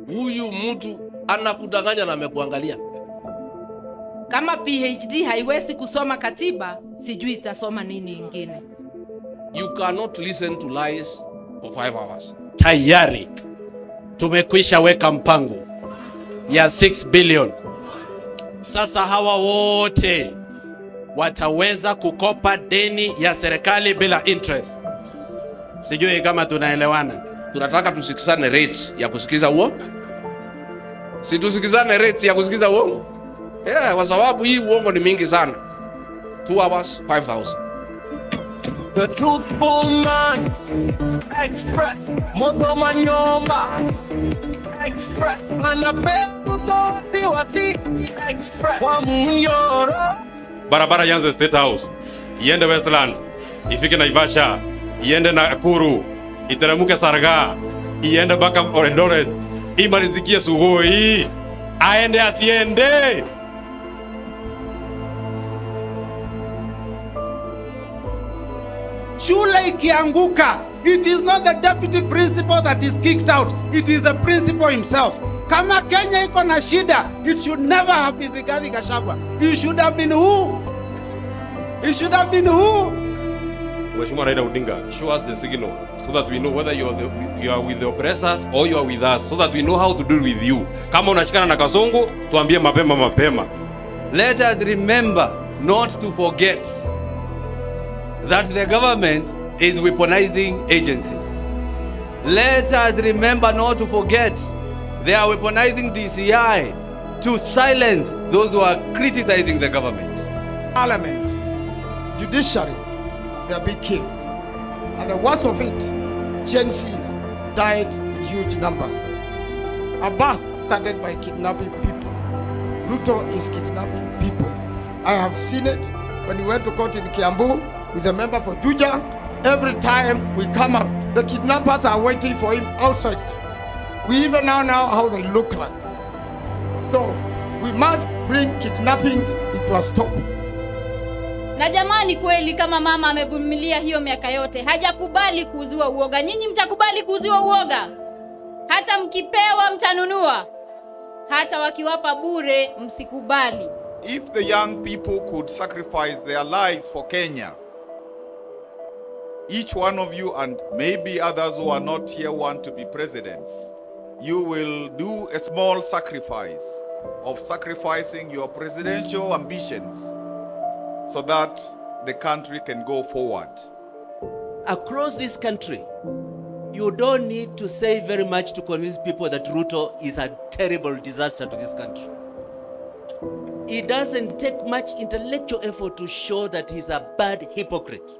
Huyu mtu anakudanganya na amekuangalia. Kama PhD haiwezi kusoma katiba, sijui itasoma nini ingine. You cannot listen to lies for 5 hours. Tayari tumekwisha weka mpango ya 6 billion. Sasa hawa wote wataweza kukopa deni ya serikali bila interest. Sijui kama tunaelewana. Tunataka tusikizane rates ya kusikiza uongo. Si tusikizane rates ya kusikiza uongo. Kwa sababu hii uongo ni mingi sana. 2 hours 5,000. The truthful man express moto manyoma express anapewa tosi wasi express kwa mnyoro. Barabara yanze State House, iende Westland, ifike Naivasha, iende Nakuru, iteremke Sarga, iende baka Eldoret, imalizikie Sugoi, aende asiende. Shule ikianguka, it is not the deputy principal that is kicked out, it is the principal himself. Kama Kenya iko na shida, it should never have been Rigathi Gachagua. It should have been who? It should have been who? Mheshimiwa Raila Odinga, show us the signal so that we know whether you are with the oppressors or you are with us, so that we know how to deal with you. Kama unashikana na Kasongo, tuambie mapema. Let us remember not to forget that the government is weaponizing agencies. Let us remember not to forget they are weaponizing DCI to silence those who are criticizing the government. Parliament, judiciary, they are being killed. And the worst of it, Gen Zs died in huge numbers. A bus started by kidnapping people. Ruto is kidnapping people. I have seen it when he went to court in Kiambu with a member for Juja. Every time we come out, the kidnappers are waiting for him outside. We even now know how they look like. So we must bring kidnapping into a stop. Na jamani, kweli kama mama amevumilia hiyo miaka yote, hajakubali kuuziwa uoga. Nyinyi mtakubali kuuziwa uoga? Hata mkipewa mtanunua, hata wakiwapa bure msikubali. If the young people could sacrifice their lives for Kenya, each one of you and maybe others who are not here want to be presidents, you will do a small sacrifice of sacrificing your presidential ambitions so that the country can go forward. Across this country, you don't need to say very much to convince people that Ruto is a terrible disaster to this country. It doesn't take much intellectual effort to show that he's a bad hypocrite,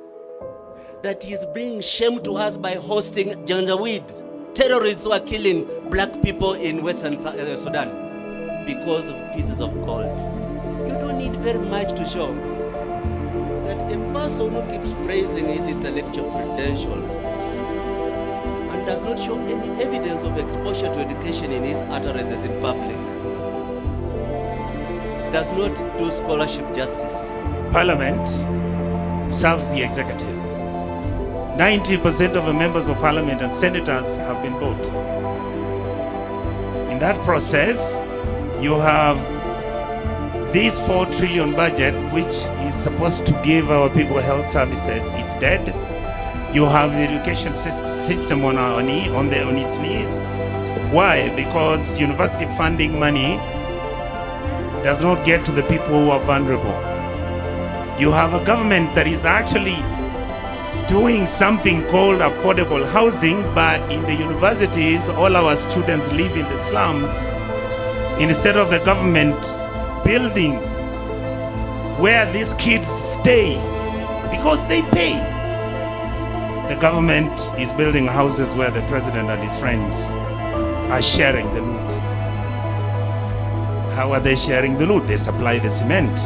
that he's bringing shame to us by hosting Janjaweed, terrorists who are killing black people in Western Sudan because of pieces of gold. You don't need very much to show that a person who keeps praising his intellectual credentials and does not show any evidence of exposure to education in his utterances in public does not do scholarship justice. Parliament serves the executive. 90% of the members of parliament and senators have been bought. In that process, you have this 4 trillion budget, which is supposed to give our people health services. It's dead. You have the education system on its knees. Why? Because university funding money does not get to the people who are vulnerable. You have a government that is actually doing something called affordable housing, but in the universities, all our students live in the slums. Instead of the government building where these kids stay because they pay, the government is building houses where the president and his friends are sharing the loot. How are they sharing the loot? They supply the cement.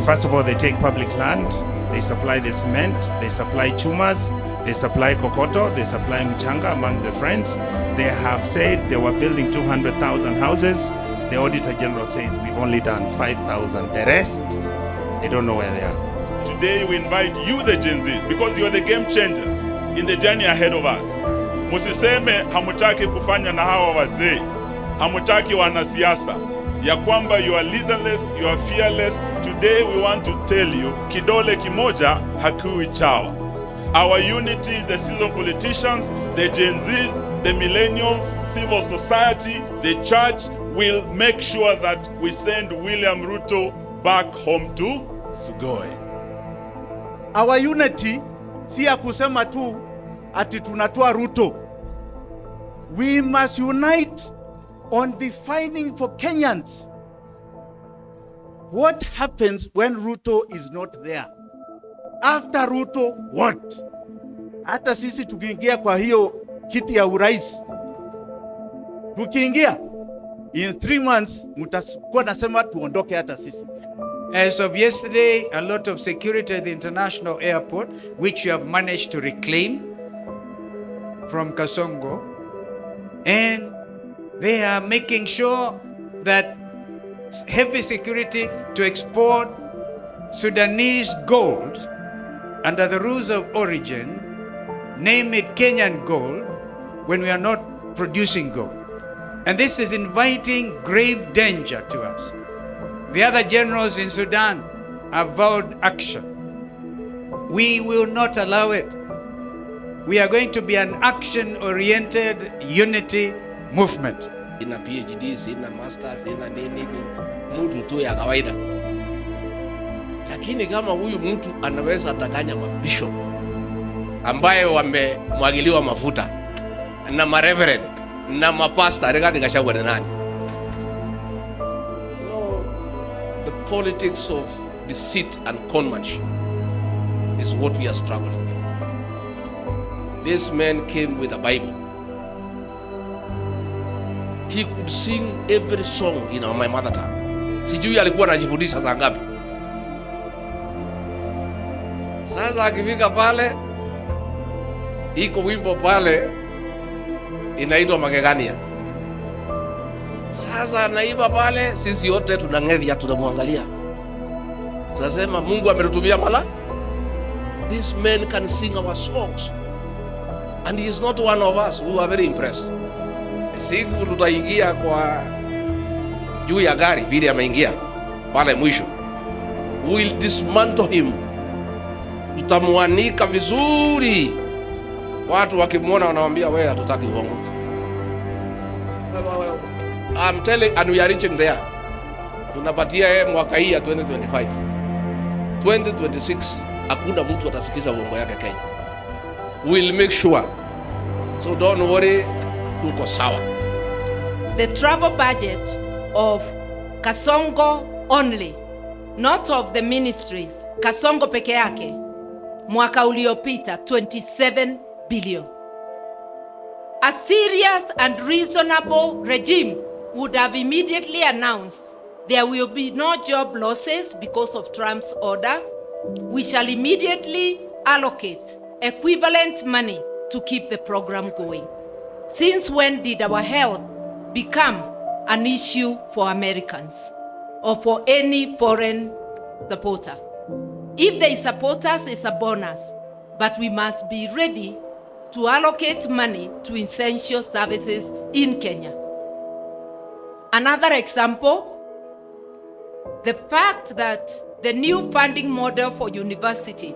First of all, they take public land, they supply the cement, they supply chumas, they supply kokoto, they supply mchanga among the friends. They have said they were building 200,000 houses. The Auditor General says we've only done 5,000. The rest, they don't know where they are. Today we invite you, the Gen Zs, because you are the game changers. in the journey ahead of us. Musiseme hamutaki kufanya na hawa wazee, hamutaki wanasiasa, ya kwamba you are leaderless, you are fearless. Today we want to tell you, kidole kimoja hakiui chawa. Our unity, the seasoned politicians, the Gen Zs, the millennials, civil society, the church will make sure that we send William Ruto back home to Sugoi. Our unity si ya kusema tu ati tunatoa Ruto. We must unite on defining for Kenyans what happens when Ruto is not there. After Ruto, what? Hata sisi tukiingia kwa hiyo kiti ya urais, tukiingia in 3 months mutakuwa nasema tuondoke hata sisi. As of yesterday, a lot of security at the international airport, which we have managed to reclaim from Kasongo, and they are making sure that heavy security to export Sudanese gold under the rules of origin, name it Kenyan gold, when we are not producing gold. And this is inviting grave danger to us. The other generals in Sudan have vowed action. We will not allow it. We are going to be an action-oriented unity movement. Ina PhD, sina masters, sina nini, mtu tu ya kawaida. Lakini kama huyu mtu anaweza danganya mabishop ambaye wamemwagiliwa mafuta na mareverend na mapasta, regarding Gachagua ni nani? No, the politics of deceit and conmanship is what we are struggling with. This man came with a Bible. He could sing every song in my mother tongue. Sijui alikuwa anajifundisha saa ngapi. Sasa akifika pale, iko wimbo pale inaitwa Magegania. Sasa anaiba pale, sisi yote tunang'edhia, tunamwangalia. Tunasema Mungu ametutumia mala. This man can sing our songs. And he is not one of us. We were very impressed. Siku tutaingia kwa juu ya gari, vile ameingia pale mwisho, we will dismantle him. Tutamwanika vizuri. Watu wakimwona wanamwambia wewe hatutaki uongo. I'm telling, and we are reaching there. Tunapatia yeye mwaka hii ya 2025. 2026 hakuna mtu atasikiza uongo yake Kenya. We'll make sure. So don't worry, tuko sawa. The travel budget of Kasongo only, not of the ministries, Kasongo peke yake, mwaka uliopita 27 billion. A serious and reasonable regime would have immediately announced there will be no job losses because of Trump's order. We shall immediately allocate equivalent money to keep the program going. Since when did our health become an issue for Americans or for any foreign supporter? If they support us, it's a bonus, but we must be ready to allocate money to essential services in Kenya. Another example, the fact that the new funding model for university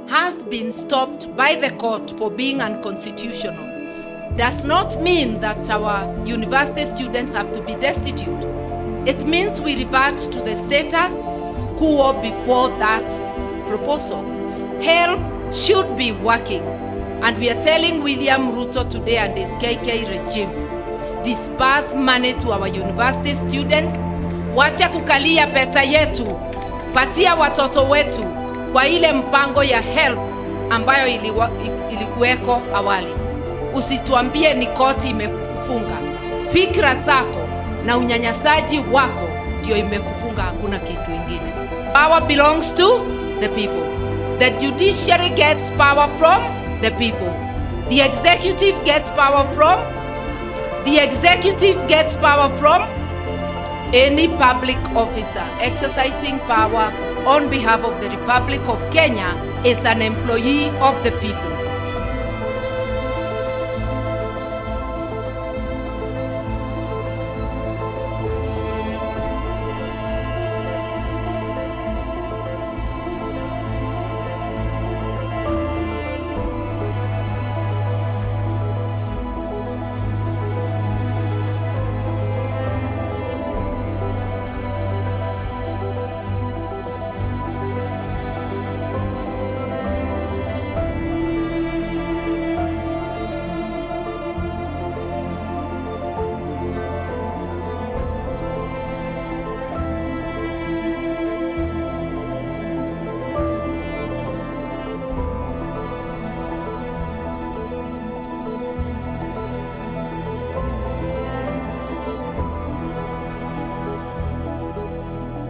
has been stopped by the court for being unconstitutional does not mean that our university students have to be destitute. It means we revert to the status quo before that proposal. Help should be working, and we are telling William Ruto today and his KK regime, disperse money to our university students. Wacha kukalia pesa yetu, patia watoto wetu kwa ile mpango ya help ambayo ilikuweko awali. Usituambie ni koti imekufunga. Fikra zako na unyanyasaji wako ndio imekufunga, hakuna kitu ingine. Power belongs to the people. The judiciary gets power from the people. The executive gets power from any public officer exercising power on behalf of the Republic of Kenya is an employee of the people.